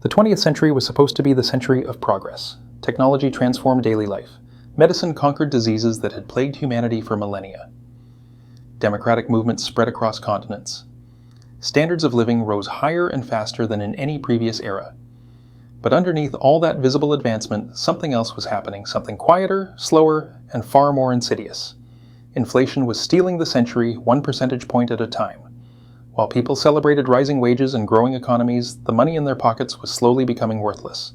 The 20th century was supposed to be the century of progress. Technology transformed daily life. Medicine conquered diseases that had plagued humanity for millennia. Democratic movements spread across continents. Standards of living rose higher and faster than in any previous era. But underneath all that visible advancement, something else was happening, something quieter, slower, and far more insidious. Inflation was stealing the century 1 percentage point at a time. While people celebrated rising wages and growing economies, the money in their pockets was slowly becoming worthless.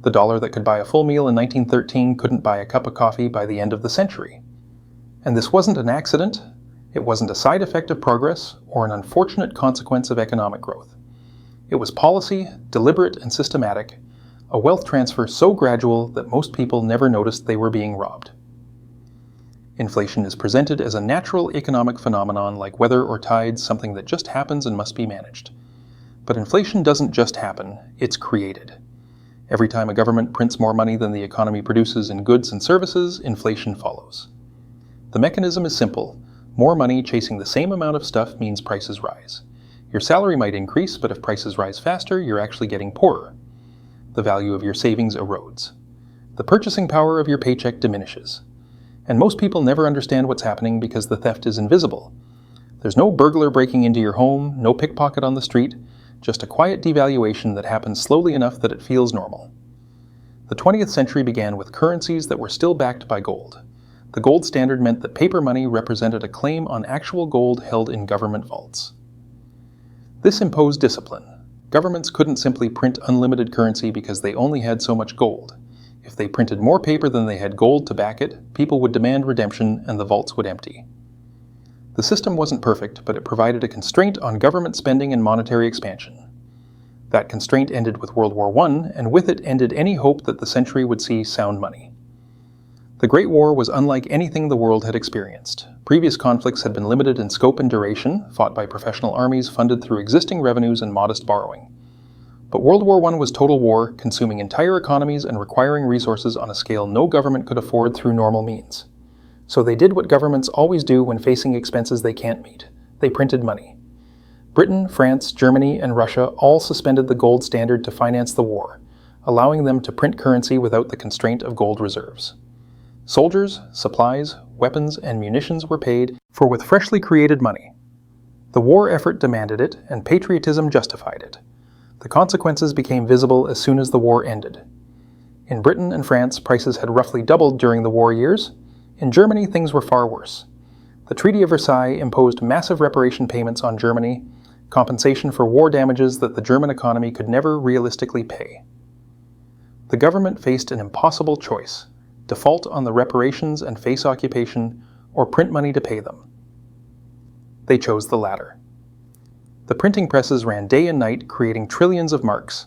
The dollar that could buy a full meal in 1913 couldn't buy a cup of coffee by the end of the century. And this wasn't an accident. It wasn't a side effect of progress or an unfortunate consequence of economic growth. It was policy, deliberate and systematic, a wealth transfer so gradual that most people never noticed they were being robbed. Inflation is presented as a natural economic phenomenon like weather or tides, something that just happens and must be managed. But inflation doesn't just happen, it's created. Every time a government prints more money than the economy produces in goods and services, inflation follows. The mechanism is simple. More money chasing the same amount of stuff means prices rise. Your salary might increase, but if prices rise faster, you're actually getting poorer. The value of your savings erodes. The purchasing power of your paycheck diminishes. And most people never understand what's happening because the theft is invisible. There's no burglar breaking into your home, no pickpocket on the street, just a quiet devaluation that happens slowly enough that it feels normal. The 20th century began with currencies that were still backed by gold. The gold standard meant that paper money represented a claim on actual gold held in government vaults. This imposed discipline. Governments couldn't simply print unlimited currency because they only had so much gold. If they printed more paper than they had gold to back it, people would demand redemption and the vaults would empty. The system wasn't perfect, but it provided a constraint on government spending and monetary expansion. That constraint ended with World War I, and with it ended any hope that the century would see sound money. The Great War was unlike anything the world had experienced. Previous conflicts had been limited in scope and duration, fought by professional armies funded through existing revenues and modest borrowing. But World War I was total war, consuming entire economies and requiring resources on a scale no government could afford through normal means. So they did what governments always do when facing expenses they can't meet. They printed money. Britain, France, Germany, and Russia all suspended the gold standard to finance the war, allowing them to print currency without the constraint of gold reserves. Soldiers, supplies, weapons, and munitions were paid for with freshly created money. The war effort demanded it, and patriotism justified it. The consequences became visible as soon as the war ended. In Britain and France, prices had roughly doubled during the war years. In Germany, things were far worse. The Treaty of Versailles imposed massive reparation payments on Germany, compensation for war damages that the German economy could never realistically pay. The government faced an impossible choice: default on the reparations and face occupation, or print money to pay them. They chose the latter. The printing presses ran day and night, creating trillions of marks,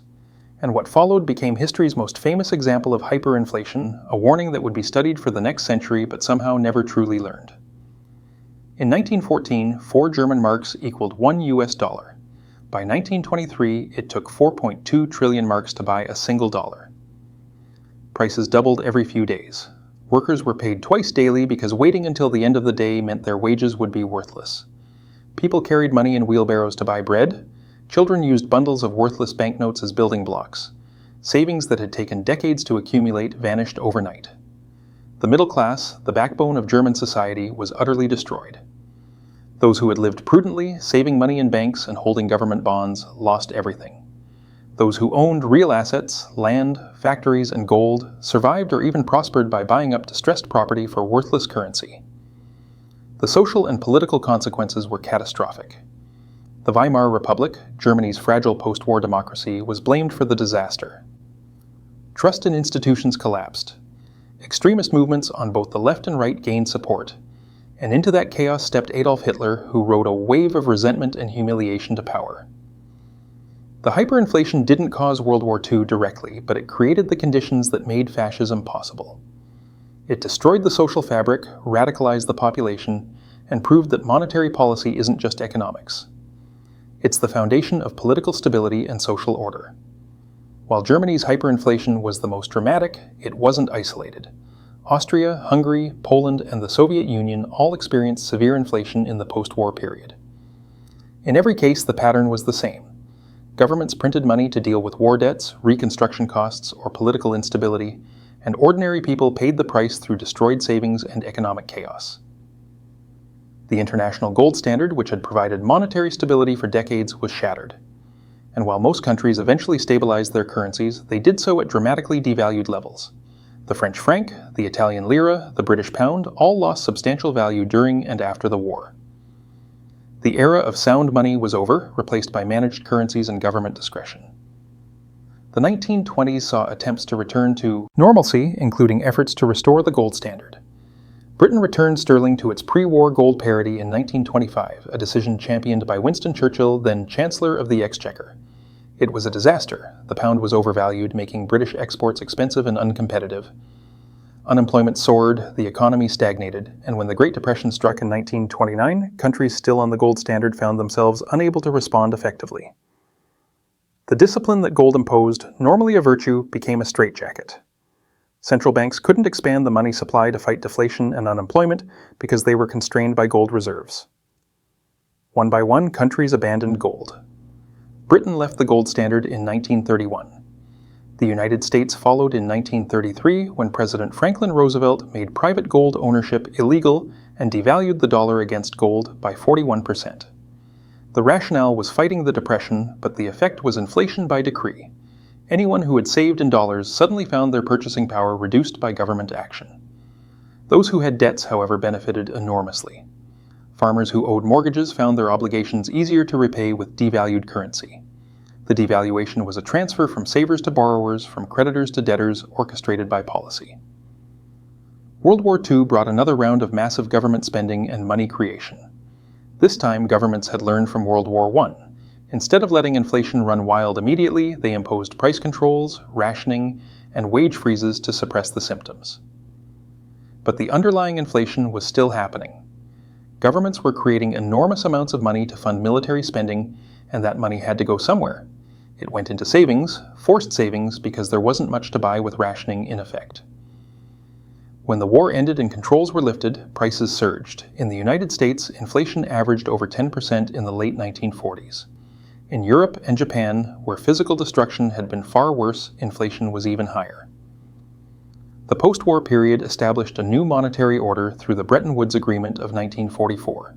and what followed became history's most famous example of hyperinflation, a warning that would be studied for the next century but somehow never truly learned. In 1914, 4 German marks equaled $1 US. By 1923, it took 4.2 trillion marks to buy a single dollar. Prices doubled every few days. Workers were paid twice daily because waiting until the end of the day meant their wages would be worthless. People carried money in wheelbarrows to buy bread. Children used bundles of worthless banknotes as building blocks. Savings that had taken decades to accumulate vanished overnight. The middle class, the backbone of German society, was utterly destroyed. Those who had lived prudently, saving money in banks and holding government bonds, lost everything. Those who owned real assets, land, factories, and gold, survived or even prospered by buying up distressed property for worthless currency. The social and political consequences were catastrophic. The Weimar Republic, Germany's fragile post-war democracy, was blamed for the disaster. Trust in institutions collapsed. Extremist movements on both the left and right gained support, and into that chaos stepped Adolf Hitler, who rode a wave of resentment and humiliation to power. The hyperinflation didn't cause World War II directly, but it created the conditions that made fascism possible. It destroyed the social fabric, radicalized the population, and proved that monetary policy isn't just economics. It's the foundation of political stability and social order. While Germany's hyperinflation was the most dramatic, it wasn't isolated. Austria, Hungary, Poland, and the Soviet Union all experienced severe inflation in the post-war period. In every case, the pattern was the same. Governments printed money to deal with war debts, reconstruction costs, or political instability, and ordinary people paid the price through destroyed savings and economic chaos. The international gold standard, which had provided monetary stability for decades, was shattered. And while most countries eventually stabilized their currencies, they did so at dramatically devalued levels. The French franc, the Italian lira, the British pound all lost substantial value during and after the war. The era of sound money was over, replaced by managed currencies and government discretion. The 1920s saw attempts to return to normalcy, including efforts to restore the gold standard. Britain returned sterling to its pre-war gold parity in 1925, a decision championed by Winston Churchill, then Chancellor of the Exchequer. It was a disaster. The pound was overvalued, making British exports expensive and uncompetitive. Unemployment soared, the economy stagnated, and when the Great Depression struck in 1929, countries still on the gold standard found themselves unable to respond effectively. The discipline that gold imposed, normally a virtue, became a straitjacket. Central banks couldn't expand the money supply to fight deflation and unemployment because they were constrained by gold reserves. One by one, countries abandoned gold. Britain left the gold standard in 1931. The United States followed in 1933 when President Franklin Roosevelt made private gold ownership illegal and devalued the dollar against gold by 41%. The rationale was fighting the Depression, but the effect was inflation by decree. Anyone who had saved in dollars suddenly found their purchasing power reduced by government action. Those who had debts, however, benefited enormously. Farmers who owed mortgages found their obligations easier to repay with devalued currency. The devaluation was a transfer from savers to borrowers, from creditors to debtors, orchestrated by policy. World War II brought another round of massive government spending and money creation. This time, governments had learned from World War I. Instead of letting inflation run wild immediately, they imposed price controls, rationing, and wage freezes to suppress the symptoms. But the underlying inflation was still happening. Governments were creating enormous amounts of money to fund military spending, and that money had to go somewhere. It went into savings, forced savings, because there wasn't much to buy with rationing in effect. When the war ended and controls were lifted, prices surged. In the United States, inflation averaged over 10% in the late 1940s. In Europe and Japan, where physical destruction had been far worse, inflation was even higher. The post-war period established a new monetary order through the Bretton Woods Agreement of 1944.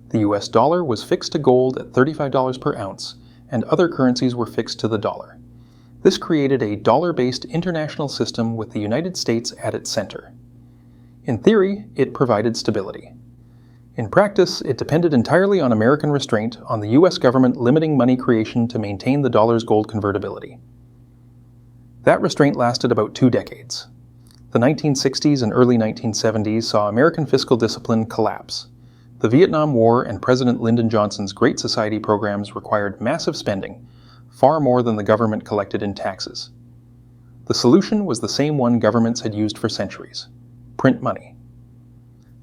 The US dollar was fixed to gold at $35 per ounce, and other currencies were fixed to the dollar. This created a dollar-based international system with the United States at its center. In theory, it provided stability. In practice, it depended entirely on American restraint, on the US government limiting money creation to maintain the dollar's gold convertibility. That restraint lasted about 2 decades. The 1960s and early 1970s saw American fiscal discipline collapse. The Vietnam War and President Lyndon Johnson's Great Society programs required massive spending, far more than the government collected in taxes. The solution was the same one governments had used for centuries: print money.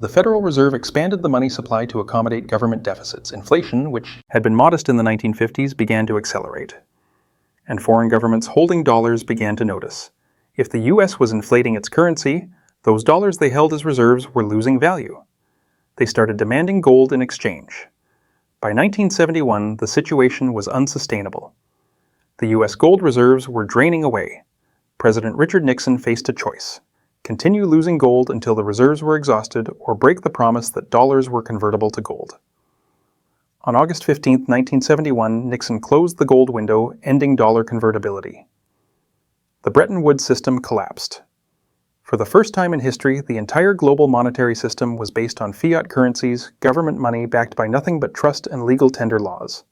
The Federal Reserve expanded the money supply to accommodate government deficits. Inflation, which had been modest in the 1950s, began to accelerate. And foreign governments holding dollars began to notice. If the US was inflating its currency, those dollars they held as reserves were losing value. They started demanding gold in exchange. By 1971, the situation was unsustainable. The US gold reserves were draining away. President Richard Nixon faced a choice: continue losing gold until the reserves were exhausted, or break the promise that dollars were convertible to gold. On August 15, 1971, Nixon closed the gold window, ending dollar convertibility. The Bretton Woods system collapsed. For the first time in history, the entire global monetary system was based on fiat currencies, government money backed by nothing but trust and legal tender laws.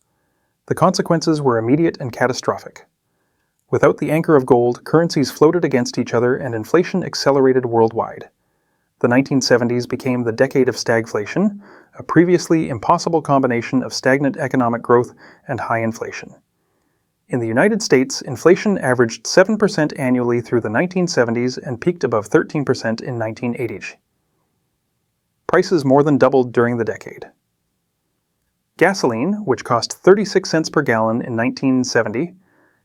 The consequences were immediate and catastrophic. Without the anchor of gold, currencies floated against each other and inflation accelerated worldwide. The 1970s became the decade of stagflation, a previously impossible combination of stagnant economic growth and high inflation. In the United States, inflation averaged 7% annually through the 1970s and peaked above 13% in 1980. Prices more than doubled during the decade. Gasoline, which cost 36 cents per gallon in 1970,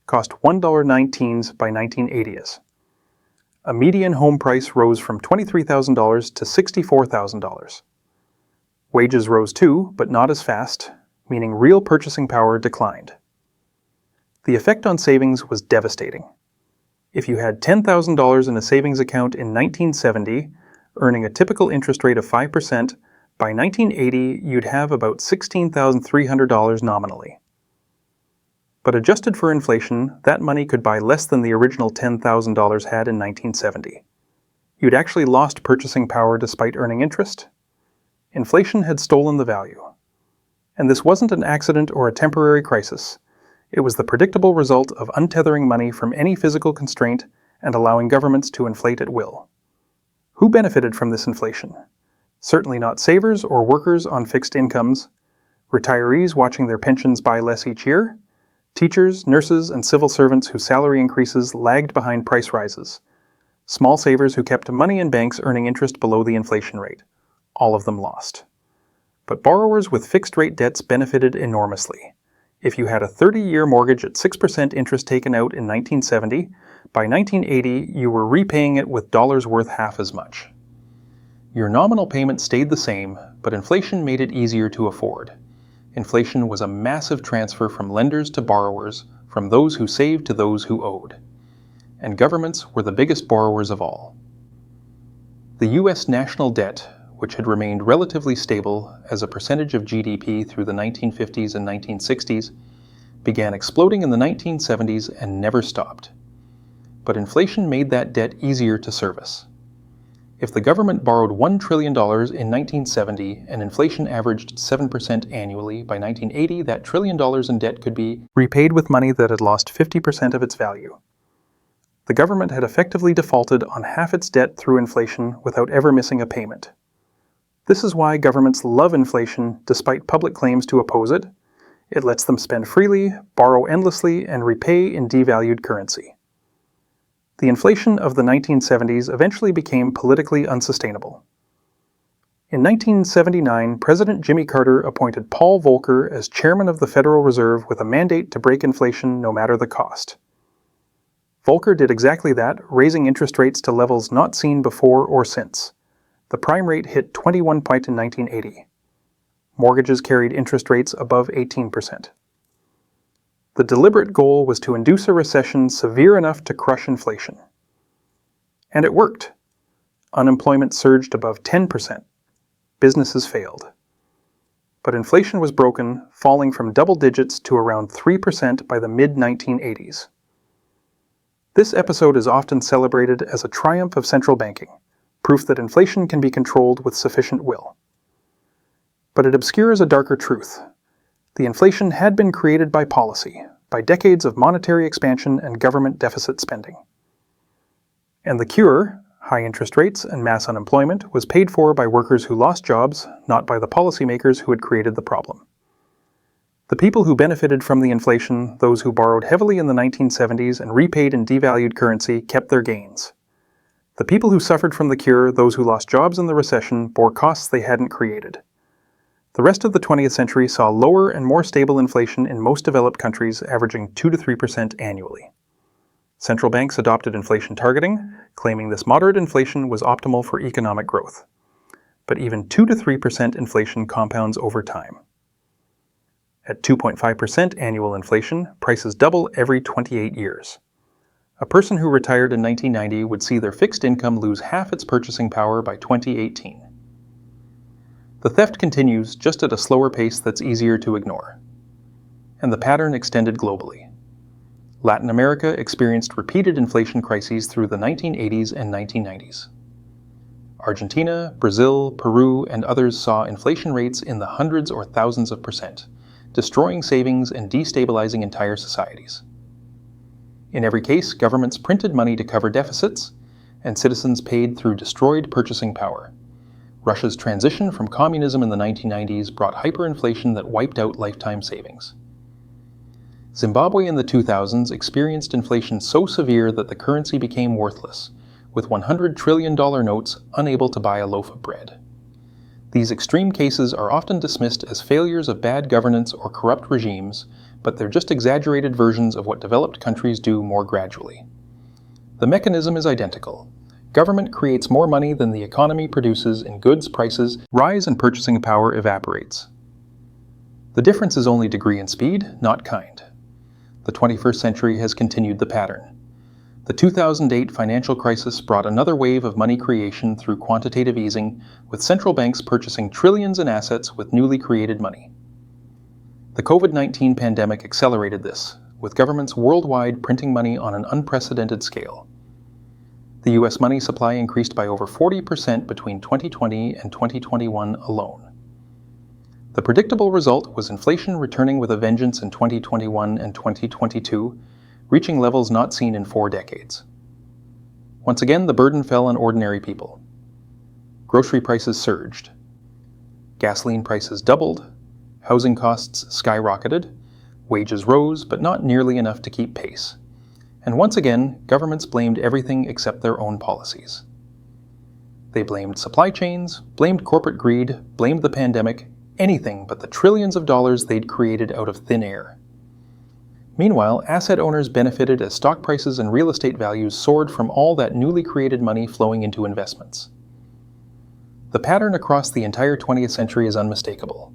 cost $1.19 by 1980s. A median home price rose from $23,000 to $64,000. Wages rose too, but not as fast, meaning real purchasing power declined. The effect on savings was devastating. If you had $10,000 in a savings account in 1970, earning a typical interest rate of 5%, by 1980 you'd have about $16,300 nominally. But adjusted for inflation, that money could buy less than the original $10,000 had in 1970. You'd actually lost purchasing power despite earning interest. Inflation had stolen the value. And this wasn't an accident or a temporary crisis. It was the predictable result of untethering money from any physical constraint and allowing governments to inflate at will. Who benefited from this inflation? Certainly not savers or workers on fixed incomes, retirees watching their pensions buy less each year, teachers, nurses, and civil servants whose salary increases lagged behind price rises, small savers who kept money in banks earning interest below the inflation rate. All of them lost. But borrowers with fixed-rate debts benefited enormously. If you had a 30-year mortgage at 6% interest taken out in 1970, by 1980 you were repaying it with dollars worth half as much. Your nominal payment stayed the same, but inflation made it easier to afford. Inflation was a massive transfer from lenders to borrowers, from those who saved to those who owed. And governments were the biggest borrowers of all. The U.S. national debt, which had remained relatively stable as a percentage of GDP through the 1950s and 1960s, began exploding in the 1970s and never stopped. But inflation made that debt easier to service. If the government borrowed $1 trillion in 1970 and inflation averaged 7% annually, by 1980 that $1 trillion in debt could be repaid with money that had lost 50% of its value. The government had effectively defaulted on half its debt through inflation without ever missing a payment. This is why governments love inflation despite public claims to oppose it. It lets them spend freely, borrow endlessly, and repay in devalued currency. The inflation of the 1970s eventually became politically unsustainable. In 1979, President Jimmy Carter appointed Paul Volcker as chairman of the Federal Reserve with a mandate to break inflation no matter the cost. Volcker did exactly that, raising interest rates to levels not seen before or since. The prime rate hit 21% in 1980. Mortgages carried interest rates above 18%. The deliberate goal was to induce a recession severe enough to crush inflation. And it worked. Unemployment surged above 10%. Businesses failed. But inflation was broken, falling from double digits to around 3% by the mid-1980s. This episode is often celebrated as a triumph of central banking, proof that inflation can be controlled with sufficient will. But it obscures a darker truth. The inflation had been created by policy, by decades of monetary expansion and government deficit spending. And the cure, high interest rates and mass unemployment, was paid for by workers who lost jobs, not by the policymakers who had created the problem. The people who benefited from the inflation, those who borrowed heavily in the 1970s and repaid in devalued currency, kept their gains. The people who suffered from the cure, those who lost jobs in the recession, bore costs they hadn't created. The rest of the 20th century saw lower and more stable inflation in most developed countries, averaging 2 to 3% annually. Central banks adopted inflation targeting, claiming this moderate inflation was optimal for economic growth. But even 2 to 3% inflation compounds over time. At 2.5% annual inflation, prices double every 28 years. A person who retired in 1990 would see their fixed income lose half its purchasing power by 2018. The theft continues, just at a slower pace that's easier to ignore. And the pattern extended globally. Latin America experienced repeated inflation crises through the 1980s and 1990s. Argentina, Brazil, Peru, and others saw inflation rates in the hundreds or thousands of %, destroying savings and destabilizing entire societies. In every case, governments printed money to cover deficits, and citizens paid through destroyed purchasing power. Russia's transition from communism in the 1990s brought hyperinflation that wiped out lifetime savings. Zimbabwe in the 2000s experienced inflation so severe that the currency became worthless, with $100 trillion notes unable to buy a loaf of bread. These extreme cases are often dismissed as failures of bad governance or corrupt regimes, but they're just exaggerated versions of what developed countries do more gradually. The mechanism is identical. Government creates more money than the economy produces and goods prices rise and purchasing power evaporates. The difference is only degree and speed, not kind. The 21st century has continued the pattern. The 2008 financial crisis brought another wave of money creation through quantitative easing, with central banks purchasing trillions in assets with newly created money. The COVID-19 pandemic accelerated this, with governments worldwide printing money on an unprecedented scale. The U.S. money supply increased by over 40% between 2020 and 2021 alone. The predictable result was inflation returning with a vengeance in 2021 and 2022, reaching levels not seen in 4 decades. Once again, the burden fell on ordinary people. Grocery prices surged. Gasoline prices doubled. Housing costs skyrocketed. Wages rose, but not nearly enough to keep pace. And once again, governments blamed everything except their own policies. They blamed supply chains, blamed corporate greed, blamed the pandemic, anything but the trillions of dollars they'd created out of thin air. Meanwhile, asset owners benefited as stock prices and real estate values soared from all that newly created money flowing into investments. The pattern across the entire 20th century is unmistakable.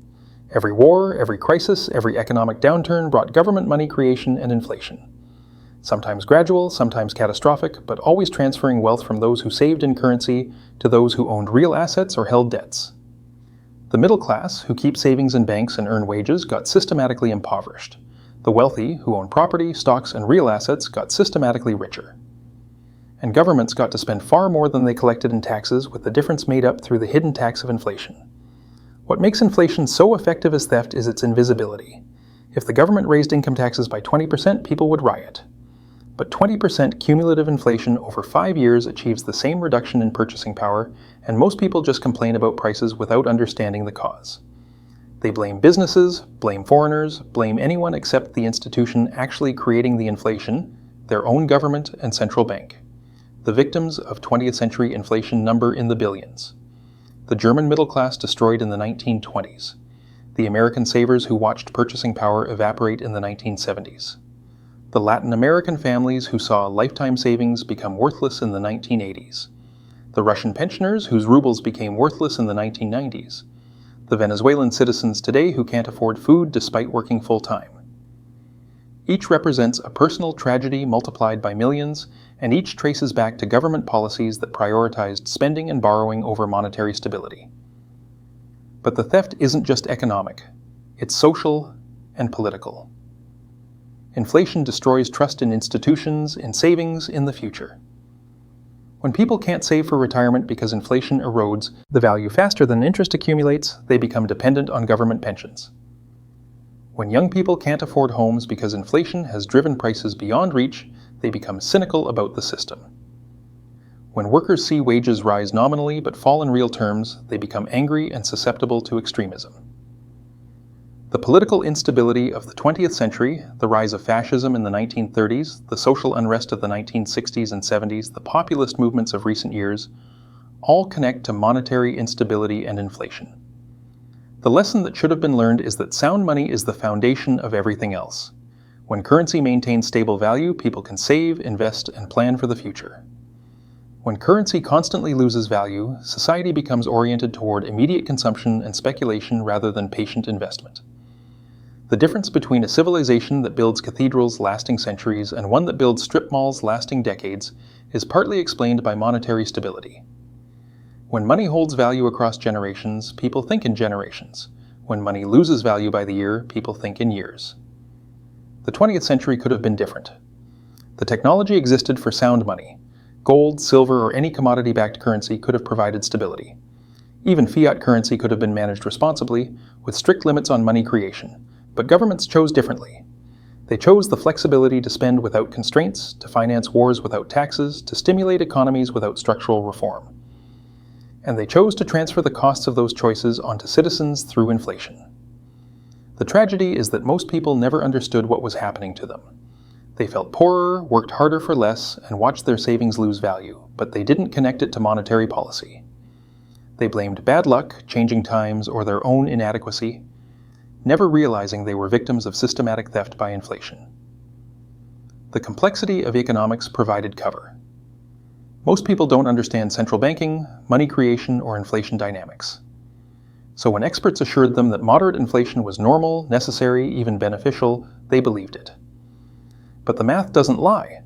Every war, every crisis, every economic downturn brought government money creation and inflation. Sometimes gradual, sometimes catastrophic, but always transferring wealth from those who saved in currency to those who owned real assets or held debts. The middle class, who keep savings in banks and earn wages, got systematically impoverished. The wealthy, who own property, stocks, and real assets, got systematically richer. And governments got to spend far more than they collected in taxes, with the difference made up through the hidden tax of inflation. What makes inflation so effective as theft is its invisibility. If the government raised income taxes by 20%, people would riot. But 20% cumulative inflation over 5 years achieves the same reduction in purchasing power, and most people just complain about prices without understanding the cause. They blame businesses, blame foreigners, blame anyone except the institution actually creating the inflation, their own government and central bank. The victims of 20th century inflation number in the billions. The German middle class destroyed in the 1920s. The American savers who watched purchasing power evaporate in the 1970s. The Latin American families who saw lifetime savings become worthless in the 1980s. The Russian pensioners whose rubles became worthless in the 1990s. The Venezuelan citizens today who can't afford food despite working full-time. Each represents a personal tragedy multiplied by millions, and each traces back to government policies that prioritized spending and borrowing over monetary stability. But the theft isn't just economic, it's social and political. Inflation destroys trust in institutions, in savings, in the future. When people can't save for retirement because inflation erodes the value faster than interest accumulates, they become dependent on government pensions. When young people can't afford homes because inflation has driven prices beyond reach, they become cynical about the system. When workers see wages rise nominally but fall in real terms, they become angry and susceptible to extremism. The political instability of the 20th century, the rise of fascism in the 1930s, the social unrest of the 1960s and 70s, the populist movements of recent years, all connect to monetary instability and inflation. The lesson that should have been learned is that sound money is the foundation of everything else. When currency maintains stable value, people can save, invest, and plan for the future. When currency constantly loses value, society becomes oriented toward immediate consumption and speculation rather than patient investment. The difference between a civilization that builds cathedrals lasting centuries and one that builds strip malls lasting decades is partly explained by monetary stability. When money holds value across generations, people think in generations. When money loses value by the year, people think in years. The 20th century could have been different. The technology existed for sound money. Gold, silver, or any commodity-backed currency could have provided stability. Even fiat currency could have been managed responsibly, with strict limits on money creation. But governments chose differently. They chose the flexibility to spend without constraints, to finance wars without taxes, to stimulate economies without structural reform. And they chose to transfer the costs of those choices onto citizens through inflation. The tragedy is that most people never understood what was happening to them. They felt poorer, worked harder for less, and watched their savings lose value, but they didn't connect it to monetary policy. They blamed bad luck, changing times, or their own inadequacy, never realizing they were victims of systematic theft by inflation. The complexity of economics provided cover. Most people don't understand central banking, money creation, or inflation dynamics. So when experts assured them that moderate inflation was normal, necessary, even beneficial, they believed it. But the math doesn't lie.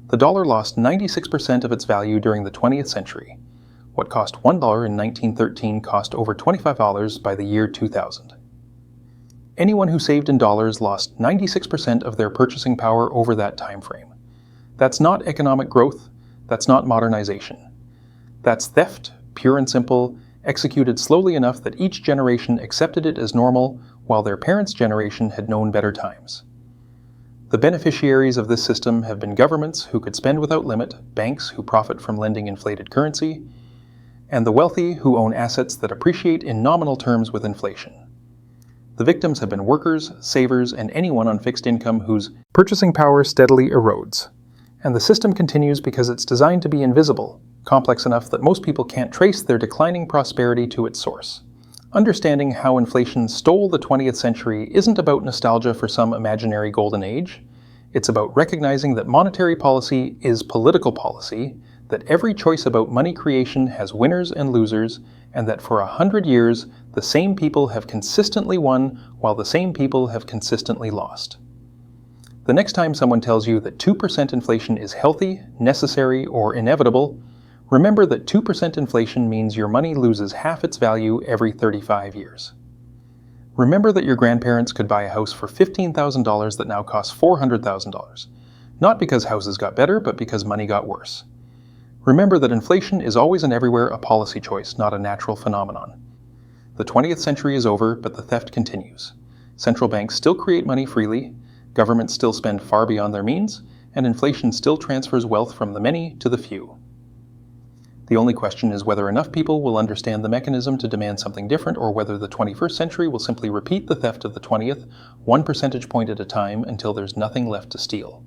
The dollar lost 96% of its value during the 20th century. What cost $1 in 1913 cost over $25 by the year 2000. Anyone who saved in dollars lost 96% of their purchasing power over that time frame. That's not economic growth. That's not modernization. That's theft, pure and simple, executed slowly enough that each generation accepted it as normal, while their parents' generation had known better times. The beneficiaries of this system have been governments who could spend without limit, banks who profit from lending inflated currency, and the wealthy who own assets that appreciate in nominal terms with inflation. The victims have been workers, savers, and anyone on fixed income whose purchasing power steadily erodes. And the system continues because it's designed to be invisible, complex enough that most people can't trace their declining prosperity to its source. Understanding how inflation stole the 20th century isn't about nostalgia for some imaginary golden age. It's about recognizing that monetary policy is political policy, that every choice about money creation has winners and losers, and that for 100 years, the same people have consistently won while the same people have consistently lost. The next time someone tells you that 2% inflation is healthy, necessary, or inevitable, remember that 2% inflation means your money loses half its value every 35 years. Remember that your grandparents could buy a house for $15,000 that now costs $400,000, not because houses got better, but because money got worse. Remember that inflation is always and everywhere a policy choice, not a natural phenomenon. The 20th century is over, but the theft continues. Central banks still create money freely, governments still spend far beyond their means, and inflation still transfers wealth from the many to the few. The only question is whether enough people will understand the mechanism to demand something different, or whether the 21st century will simply repeat the theft of the 20th, 1 percentage point at a time, until there's nothing left to steal.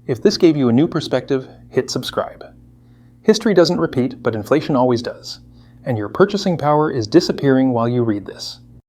If this gave you a new perspective, hit subscribe. History doesn't repeat, but inflation always does. And your purchasing power is disappearing while you read this.